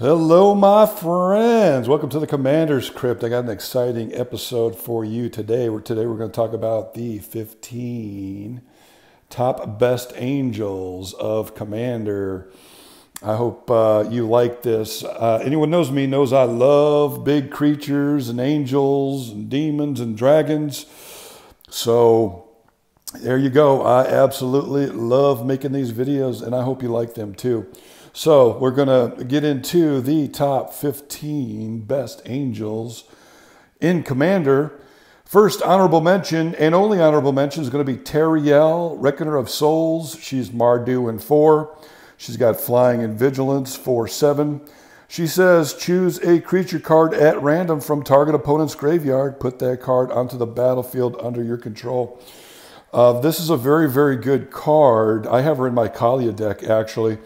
Hello, my friends. Welcome to the Commander's Crypt. I got an exciting episode for you today. Today we're going to talk about the 15 top best angels of Commander. I hope you like this. Anyone knows me knows I love big creatures and angels and demons and dragons. So there you go. I absolutely love making these videos, and I hope you like them too. So we're going to get into the top 15 best angels in Commander. First honorable mention, and only honorable mention, is going to be Teriel, Reckoner of Souls. She's Mardu in 4. She's got flying and vigilance for 7. She says, choose a creature card at random from target opponent's graveyard. Put that card onto the battlefield under your control. This is a very, very good card. I have her in my Kaalia deck, actually,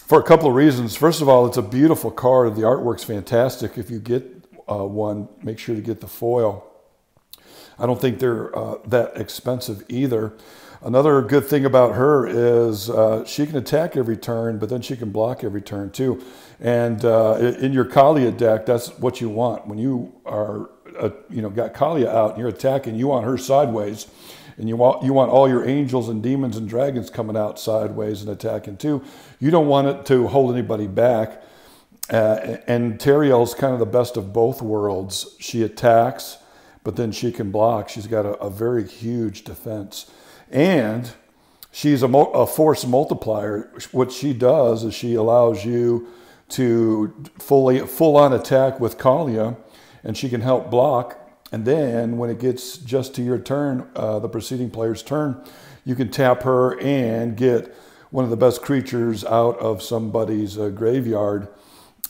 for a couple of reasons. First of all, it's a beautiful card. The artwork's fantastic. If you get one, make sure to get the foil. I don't think they're that expensive either. Another good thing about her is she can attack every turn, but then she can block every turn too. And in your Kaalia deck, that's what you want. When you are, got Kaalia out and you're attacking, you want her sideways. And you want all your angels and demons and dragons coming out sideways and attacking too. You don't want it to hold anybody back. And Teriel's kind of the best of both worlds. She attacks, but then she can block. She's got a very huge defense. And she's a force multiplier. What she does is she allows you to full-on attack with Kaalia, and she can help block. And then when it gets just to your turn, the preceding player's turn, you can tap her and get one of the best creatures out of somebody's graveyard.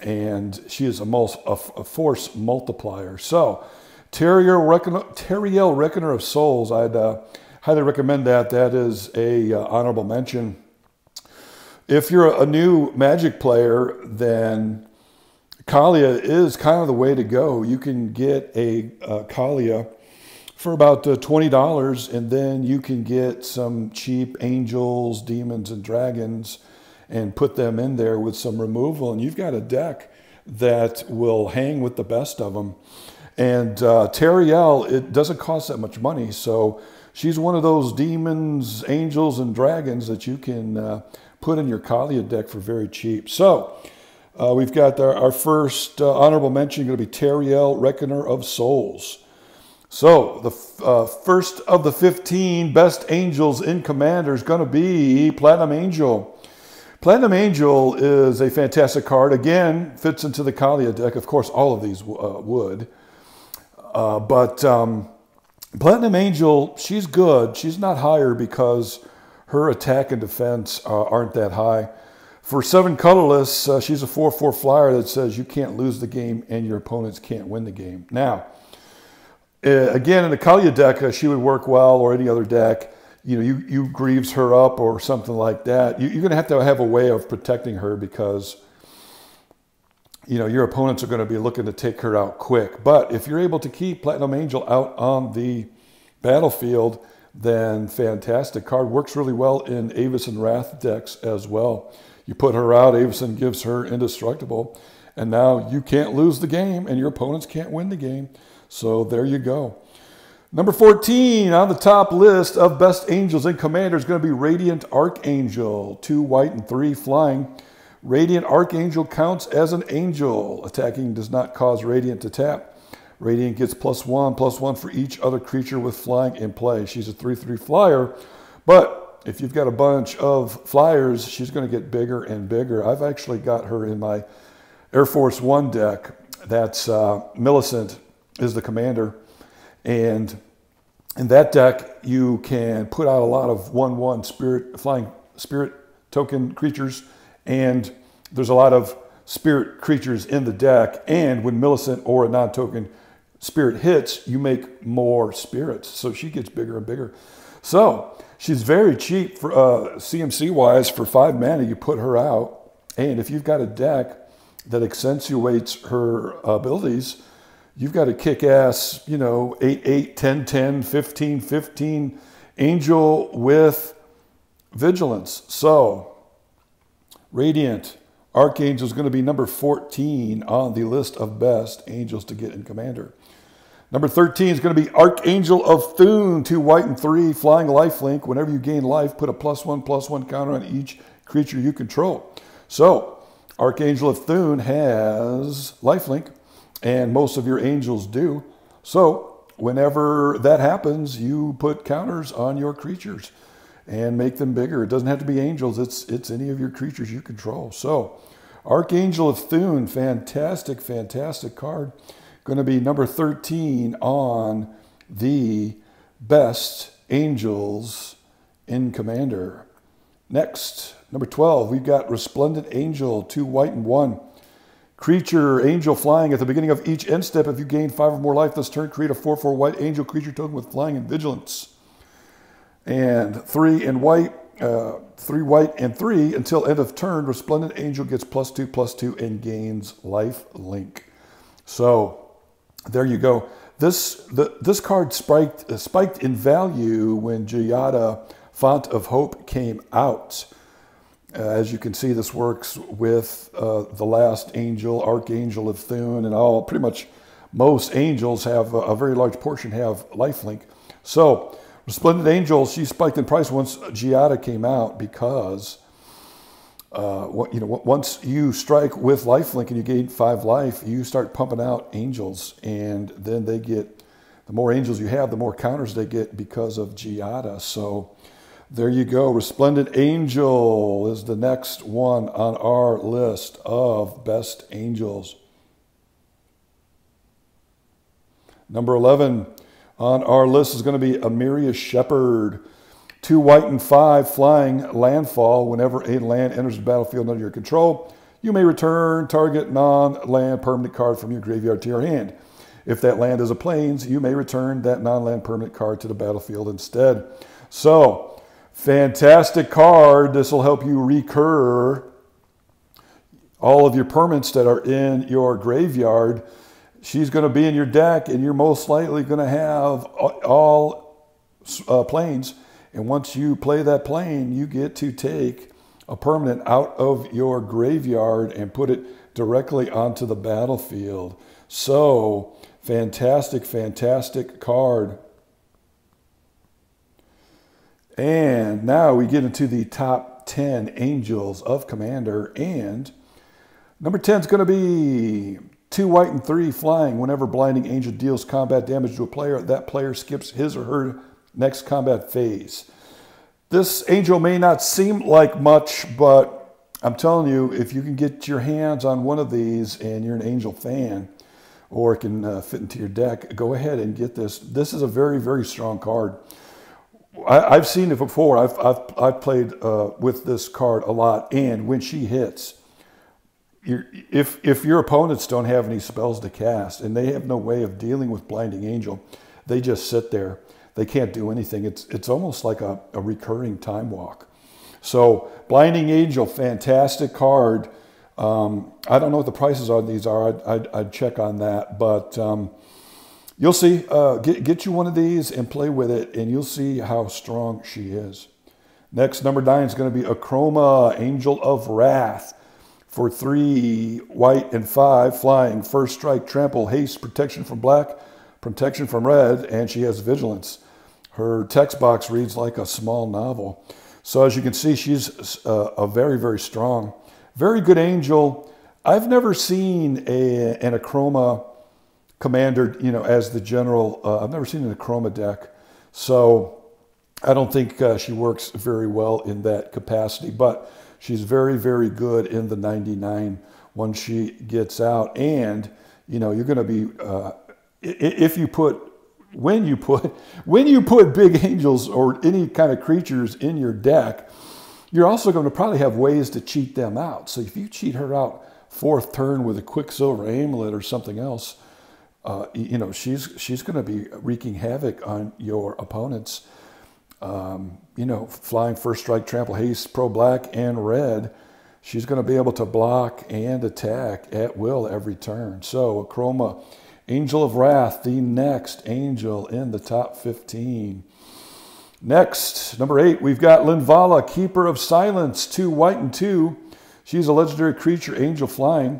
And she is a force multiplier. So Teriel, Reckoner of Souls, I'd highly recommend that. That is a honorable mention. If you're a new Magic player, then Kaalia is kind of the way to go. You can get a Kaalia for about $20, and then you can get some cheap angels, demons, and dragons and put them in there with some removal, and you've got a deck that will hang with the best of them. And Teriel, it doesn't cost that much money, so she's one of those demons, angels, and dragons that you can put in your Kaalia deck for very cheap. So we've got our first honorable mention going to be Teriel, Reckoner of Souls. So the first of the 15 best angels in Commander is going to be Platinum Angel. Platinum Angel is a fantastic card. Again, fits into the Kaalia deck. Of course, all of these would. But Platinum Angel, she's good. She's not higher because her attack and defense aren't that high. For 7 colorless, she's a 4/4 flyer that says you can't lose the game and your opponents can't win the game. Now, again, in the Kaalia deck, she would work well, or any other deck. You grieves her up or something like that. You're going to have a way of protecting her because your opponents are going to be looking to take her out quick. But if you're able to keep Platinum Angel out on the battlefield, then fantastic. Card works really well in Avison Wrath decks as well. You put her out, Avison gives her indestructible, and now you can't lose the game, and your opponents can't win the game. So there you go. Number 14 on the top list of best angels in Commander is going to be Radiant Archangel. 2 white and 3 flying. Radiant Archangel counts as an angel. Attacking does not cause Radiant to tap. Radiant gets +1/+1 for each other creature with flying in play. She's a 3/3 flyer, but if you've got a bunch of flyers, she's going to get bigger and bigger. I've actually got her in my Air Force One deck. That's Millicent is the commander. And in that deck, you can put out a lot of 1/1 flying spirit token creatures. And there's a lot of spirit creatures in the deck. And when Millicent or a non-token spirit hits, you make more spirits. So she gets bigger and bigger. So she's very cheap for CMC-wise. For 5 mana, you put her out. And if you've got a deck that accentuates her abilities, you've got a kick-ass, 8/8, 10/10, 15/15 angel with vigilance. So Radiant, Archangel is going to be number 14 on the list of best angels to get in Commander. Number 13 is going to be Archangel of Thune, 2 white and 3, flying lifelink. Whenever you gain life, put a +1/+1 counter on each creature you control. So, Archangel of Thune has lifelink, and most of your angels do. So, whenever that happens, you put counters on your creatures and make them bigger. It doesn't have to be angels. It's any of your creatures you control. So, Archangel of Thune, fantastic, fantastic card. Going to be number 13 on the best angels in Commander. Next, number 12, we've got Resplendent Angel, 2 white and 1. Creature, angel flying. At the beginning of each end step, if you gain 5 or more life this turn, create a 4/4 white angel creature token with flying and vigilance. And 3 white and 3 until end of turn. Resplendent Angel gets +2/+2 and gains life link. So there you go. This card spiked in value when Giada, Font of Hope, came out. As you can see, this works with the last angel, Archangel of Thune, and all. Pretty much most angels have a very large portion have lifelink. So Resplendent Angel, she spiked in price once Giada came out because, once you strike with lifelink and you gain 5 life, you start pumping out angels, and then they get, the more angels you have, the more counters they get because of Giada. So there you go. Resplendent Angel is the next one on our list of best angels. Number 11 on our list is going to be Ameria Shepherd. 2 white and 5 flying landfall. Whenever a land enters the battlefield under your control, you may return target non-land permanent card from your graveyard to your hand. If that land is a plains, you may return that non-land permanent card to the battlefield instead. So, fantastic card. This will help you recur all of your permanents that are in your graveyard. She's going to be in your deck, and you're most likely going to have all planes. And once you play that plane, you get to take a permanent out of your graveyard and put it directly onto the battlefield. So, fantastic, fantastic card. And now we get into the top 10 angels of Commander. And number 10 is going to be 2 white and 3 flying. Whenever Blinding Angel deals combat damage to a player, that player skips his or her next combat phase. This angel may not seem like much, but I'm telling you, if you can get your hands on one of these and you're an angel fan, or it can fit into your deck, go ahead and get this. This is a very, very strong card. I've seen it before. I've played with this card a lot, and when she hits, if your opponents don't have any spells to cast and they have no way of dealing with Blinding Angel, they just sit there. They can't do anything. It's almost like a recurring time walk. So Blinding Angel, fantastic card. I don't know what the prices on these are. I'd check on that, but you'll see. Get you one of these and play with it, and you'll see how strong she is. Next, number 9 is going to be a chroma, Angel of Wrath. For 3 white and 5 flying, first strike, trample, haste, protection from black, protection from red, and she has vigilance. Her text box reads like a small novel. So as you can see, she's a very, very strong, very good angel. I've never seen an Achroma commander, as the general. I've never seen an Achroma deck. So I don't think she works very well in that capacity, but she's very, very good in the 99 once she gets out. And, you're going to be, when you put big angels or any kind of creatures in your deck, you're also going to probably have ways to cheat them out. So if you cheat her out 4th turn with a Quicksilver Amulet or something else, she's going to be wreaking havoc on your opponents. Flying first strike, trample, haste, pro black and red. She's going to be able to block and attack at will every turn. So a chroma, Angel of Wrath, the next angel in the top 15. Next, number 8, we've got Linvala, Keeper of Silence, 2 white and 2. She's a legendary creature, angel flying.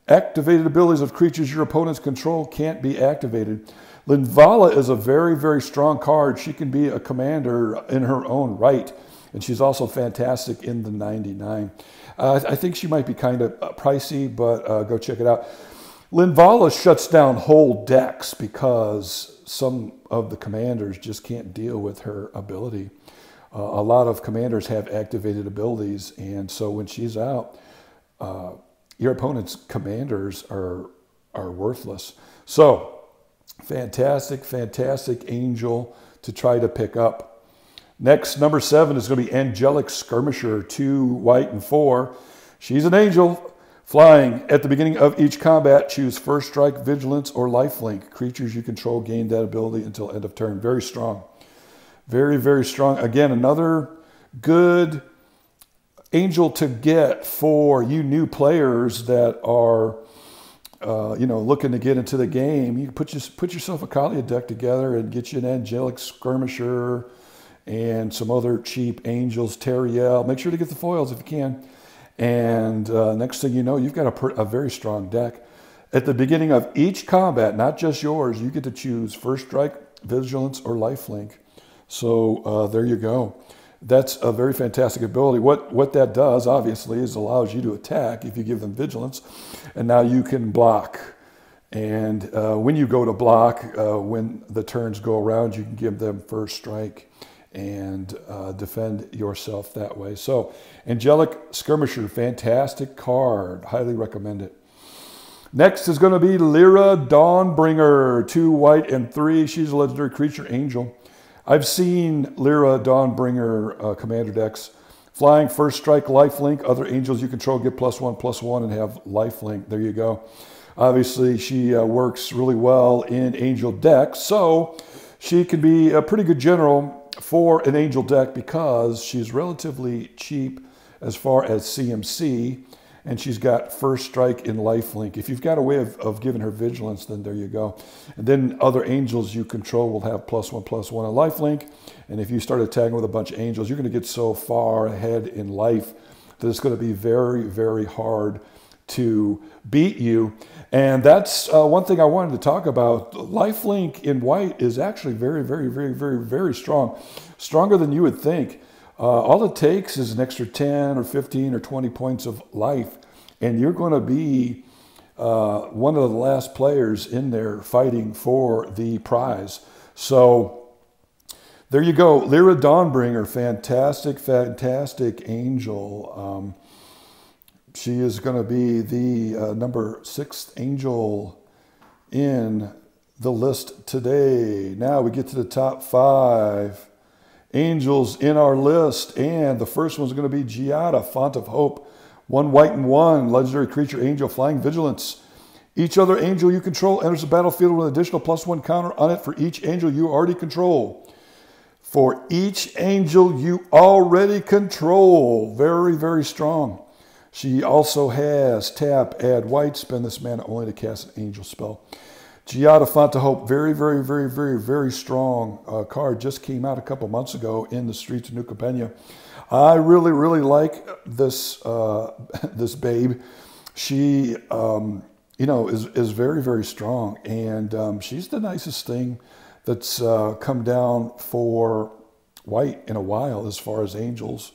Activated abilities of creatures your opponents control can't be activated. Linvala is a very, very strong card. She can be a commander in her own right. And she's also fantastic in the 99. I think she might be kind of pricey, but go check it out. Linvala shuts down whole decks because some of the commanders just can't deal with her ability. A lot of commanders have activated abilities, and so when she's out, your opponent's commanders are worthless. So, fantastic, fantastic angel to try to pick up. Next, number 7 is going to be Angelic Skirmisher, 2 white and 4. She's an angel flying. At the beginning of each combat, choose first strike, vigilance, or lifelink. Creatures you control gain that ability until end of turn. Very strong. Very, very strong. Again, another good angel to get for you new players that are, looking to get into the game. You can put yourself a Kalia deck together and get you an Angelic Skirmisher and some other cheap angels, Teriel. Make sure to get the foils if you can. And next thing you know, you've got a very strong deck. At the beginning of each combat, not just yours, you get to choose first strike, vigilance, or lifelink. So there you go. That's a very fantastic ability. What that does, obviously, is allows you to attack if you give them vigilance. And now you can block. And when you go to block, when the turns go around, you can give them first strike and defend yourself that way. So Angelic Skirmisher, fantastic card. Highly recommend it. Next is going to be Lira, Dawnbringer, 2 white and 3. She's a legendary creature, angel. I've seen Lira, Dawnbringer commander decks. Flying, first strike, lifelink. Other angels you control get +1/+1 and have lifelink. There you go. Obviously, she works really well in angel decks. So she can be a pretty good general for an angel deck because she's relatively cheap as far as CMC. And she's got first strike in lifelink. If you've got a way of giving her vigilance, then there you go. And then other angels you control will have +1/+1 in lifelink. And if you start attacking with a bunch of angels, you're going to get so far ahead in life that it's going to be very, very hard to beat you. And that's one thing I wanted to talk about. Lifelink in white is actually very, very, very, very, very strong. Stronger than you would think. All it takes is an extra 10 or 15 or 20 points of life, and you're going to be one of the last players in there fighting for the prize. So there you go. Lira Dawnbringer, fantastic, fantastic angel. She is going to be the number 6th angel in the list today. Now we get to the top 5 angels in our list, and the first one's going to be Giada, Font of Hope, 1 white and 1, legendary creature, angel, flying, vigilance. Each other angel you control enters the battlefield with an additional +1 counter on it for each angel you already control. For each angel you already control. Very, very strong. She also has tap, add white, spend this mana only to cast an angel spell. Giada, Font of Hope, very, very, very, very, very strong card. Just came out a couple months ago in the streets of New Campania. I really, really like this this babe. She, is very, very strong, and she's the nicest thing that's come down for white in a while as far as angels.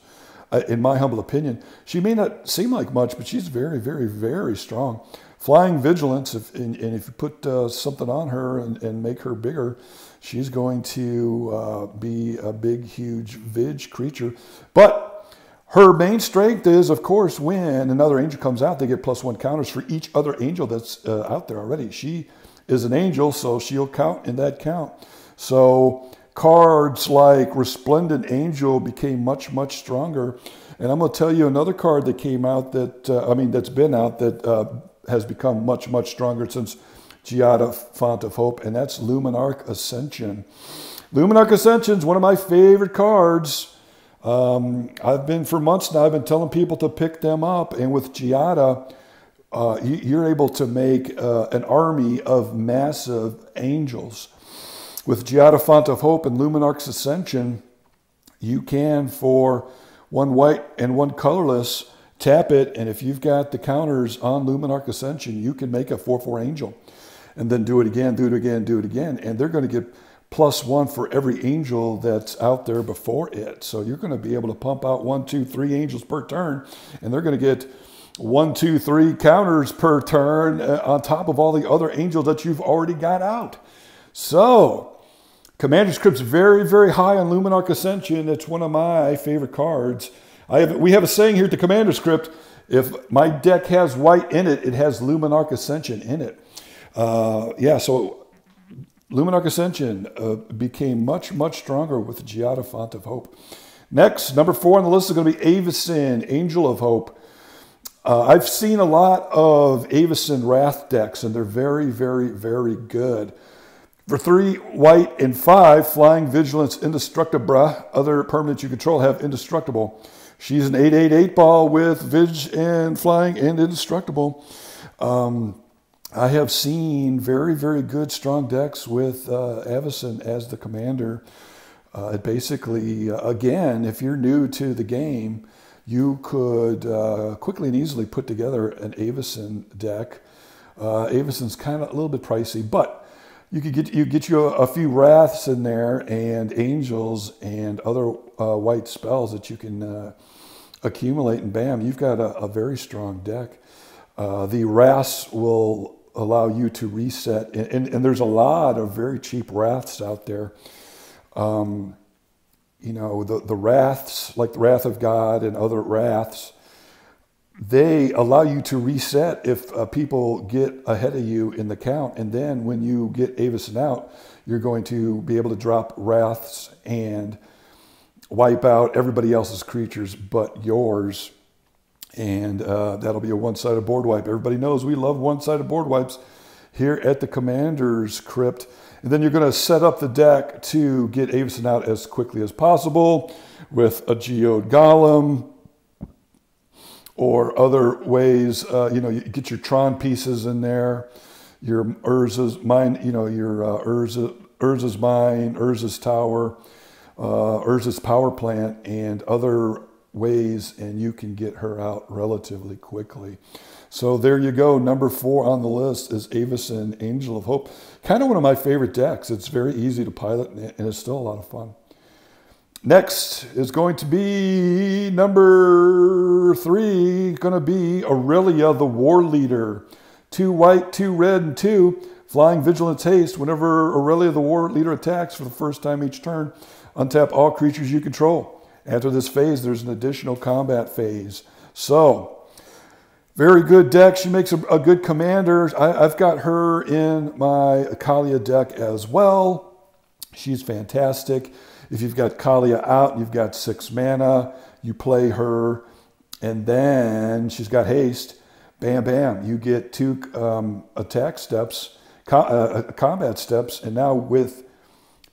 In my humble opinion, she may not seem like much, but she's very, very, very strong. Flying vigilance, and if you put something on her and make her bigger, she's going to be a big, huge vig creature. But her main strength is, of course, when another angel comes out, they get +1 counters for each other angel that's out there already. She is an angel, so she'll count in that count. So cards like Resplendent Angel became much, much stronger. And I'm going to tell you another card that came out that's been out that has become much, much stronger since Giada, Font of Hope, and that's Luminarch Ascension. Luminarch Ascension is one of my favorite cards. For months now, I've been telling people to pick them up, and with Giada, you're able to make an army of massive angels. With Giada, Font of Hope, and Luminarch Ascension, you can, for 1 white and 1 colorless, tap it, and if you've got the counters on Luminarch Ascension, you can make a 4/4 angel. And then do it again, do it again, do it again. And they're going to get +1 for every angel that's out there before it. So you're going to be able to pump out 1, 2, 3 angels per turn. And they're going to get 1, 2, 3 counters per turn on top of all the other angels that you've already got out. So Commander's Crypt's very, very high on Luminarch Ascension. It's one of my favorite cards. We have a saying here at the Commander's Crypt, if my deck has white in it, it has Luminarch Ascension in it. Yeah, so Luminarch Ascension became much, much stronger with the Giada Font of Hope. Next, number 4 on the list is going to be Avison, Angel of Hope. I've seen a lot of Avison Wrath decks, and they're very, very, very good. For 3 white and 5, Flying, Vigilance, Indestructible. Other permanents you control have Indestructible. She's an 8/8 ball with Vig and Flying and Indestructible. I have seen very, very good, strong decks with Avison as the commander. Basically, again, if you're new to the game, you could quickly and easily put together an Avison deck. Avison's kind of a little bit pricey, but you could get you a few Wraths in there and Angels and other white spells that you can accumulate, and bam, you've got a very strong deck. The Wraths will allow you to reset, and there's a lot of very cheap Wraths out there. You know, the Wraths, like the Wrath of God and other Wraths, they allow you to reset if people get ahead of you in the count. And then when you get Avison out, you're going to be able to drop Wraths and wipe out everybody else's creatures but yours. And that'll be a one-sided board wipe. Everybody knows we love one-sided board wipes here at the Commander's Crypt. And then you're going to set up the deck to get Avison out as quickly as possible with a Geode Golem or other ways. You know, you get your Tron pieces in there, your Urza's Mine, you know, your Urza's Mine, Urza's Tower, Urza's Power Plant, and other ways, and you can get her out relatively quickly. So there you go. Number 4 on the list is Avison, Angel of Hope. Kind of one of my favorite decks. It's very easy to pilot, and it's still a lot of fun. Next is going to be number 3, going to be Aurelia, the War Leader. 2 white, 2 red, and 2 Flying, Vigilance, Haste. Whenever Aurelia, the War Leader, attacks for the first time each turn, untap all creatures you control. After this phase, there's an additional combat phase. So, very good deck. She makes a good commander. I've got her in my Kaalia deck as well. She's fantastic. If you've got Kaalia out, you've got 6 mana, you play her, and then she's got haste. Bam, bam. You get 2 attack steps, combat steps, and now with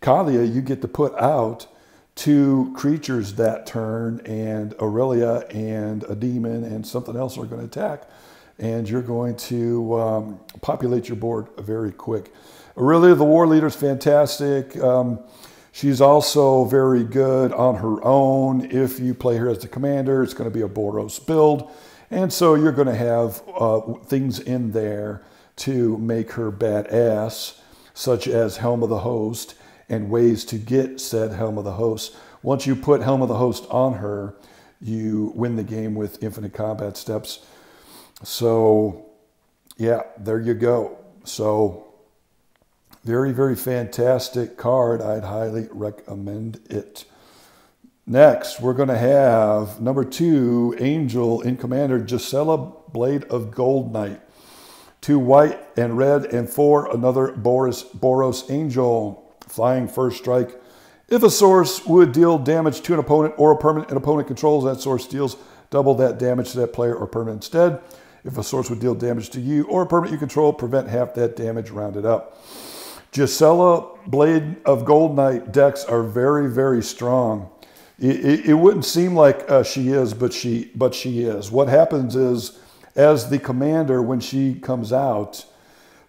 Kaalia, you get to put out 2 creatures that turn, and Aurelia and a demon and something else are going to attack, and you're going to populate your board very quick. Aurelia, the War Leader, is fantastic. She's also very good on her own. If you play her as the commander, it's going to be a Boros build, and so you're going to have things in there to make her badass, such as Helm of the Host, and ways to get said Helm of the Host. Once you put Helm of the Host on her, you win the game with infinite combat steps. So, yeah, there you go. So, very, very fantastic card. I'd highly recommend it. Next, we're going to have number 2, Angel in Commander, Gisela, Blade of Gold Knight. 2 white and red and 4, another Boros Angel. Flying, first strike. If a source would deal damage to an opponent or a permanent an opponent controls, that source deals double that damage to that player or permanent instead. If a source would deal damage to you or a permanent you control, prevent half that damage, rounded up. Gisela, Blade of Gold Knight decks are very, very strong. It wouldn't seem like she is, but she is. What happens is, as the commander, when she comes out,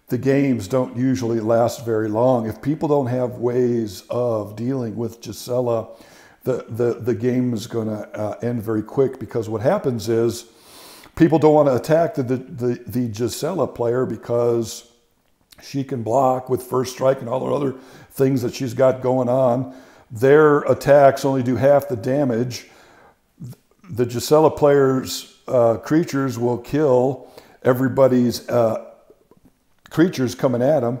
the games don't usually last very long. If people don't have ways of dealing with Gisela, the game is going to end very quick, because what happens is people don't want to attack the Gisela player because she can block with first strike and all the other things that she's got going on. Their attacks only do half the damage. The Gisela player's creatures will kill everybody's creatures coming at them.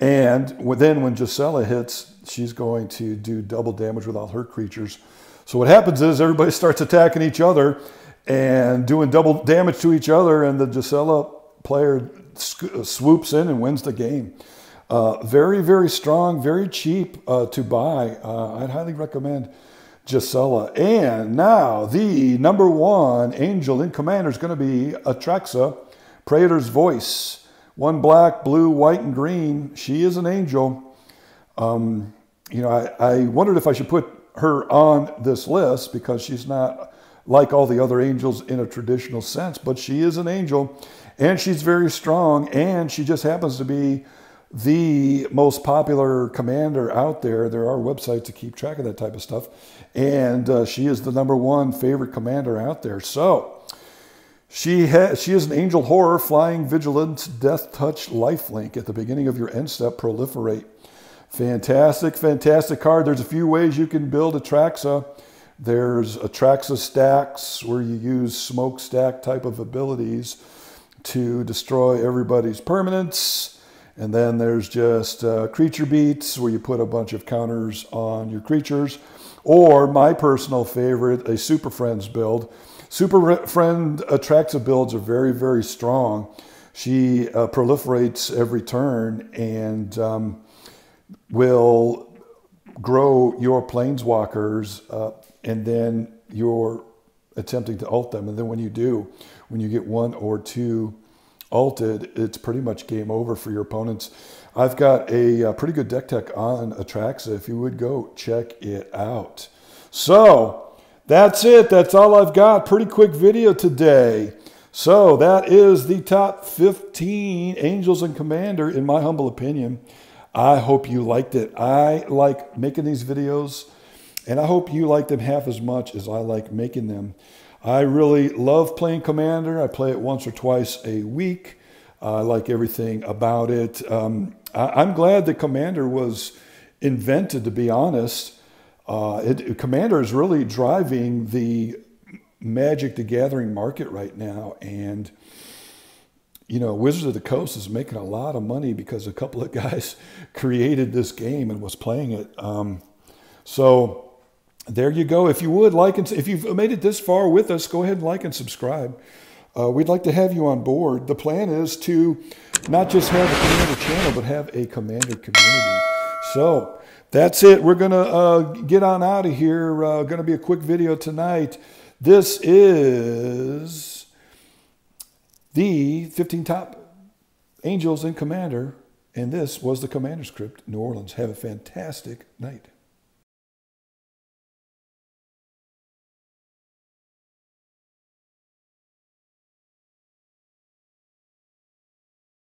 And then when Gisela hits, she's going to do double damage with all her creatures. So what happens is everybody starts attacking each other and doing double damage to each other, and the Gisela player swoops in and wins the game. Very, very strong, very cheap to buy. I'd highly recommend Gisela. And now the #1 angel in Commander is going to be Atrexa, Praetor's Voice. 1 black, blue, white, and green. She is an angel. You know, I wondered if I should put her on this list because she's not like all the other angels in a traditional sense, but she is an angel, and she's very strong, and she just happens to be the most popular commander out there. There are websites to keep track of that type of stuff, and she is the #1 favorite commander out there. So she is an angel horror, flying, vigilance, death touch, lifelink. At the beginning of your end step, proliferate. Fantastic, fantastic card. There's a few ways you can build Atrexa. There's Atrexa stacks where you use smokestack type of abilities to destroy everybody's permanents. And then there's just creature beats where you put a bunch of counters on your creatures. Or my personal favorite, a Super Friends build. Super Friend Atrexa builds are very, very strong. She proliferates every turn and will grow your planeswalkers, and then you're attempting to ult them. And then when you do, when you get 1 or 2 ulted, it's pretty much game over for your opponents. I've got a pretty good deck tech on Atrexa. If you would go check it out. So that's it. That's all I've got. Pretty quick video today. So that is the top 15 angels in Commander, in my humble opinion. I hope you liked it. I like making these videos, and I hope you like them half as much as I like making them. I really love playing Commander. I play it once or twice a week. I like everything about it. I'm glad that Commander was invented, to be honest. Commander is really driving the Magic the Gathering market right now. And, you know, Wizards of the Coast is making a lot of money because a couple of guys created this game and was playing it. So there you go. If you would like, and if you've made it this far with us, go ahead and like and subscribe. We'd like to have you on board. The plan is to not just have a Commander channel, but have a Commander community. So that's it. We're going to get on out of here. Going to be a quick video tonight. This is the 15 top angels in Commander, and this was the Commander's Crypt New Orleans. Have a fantastic night.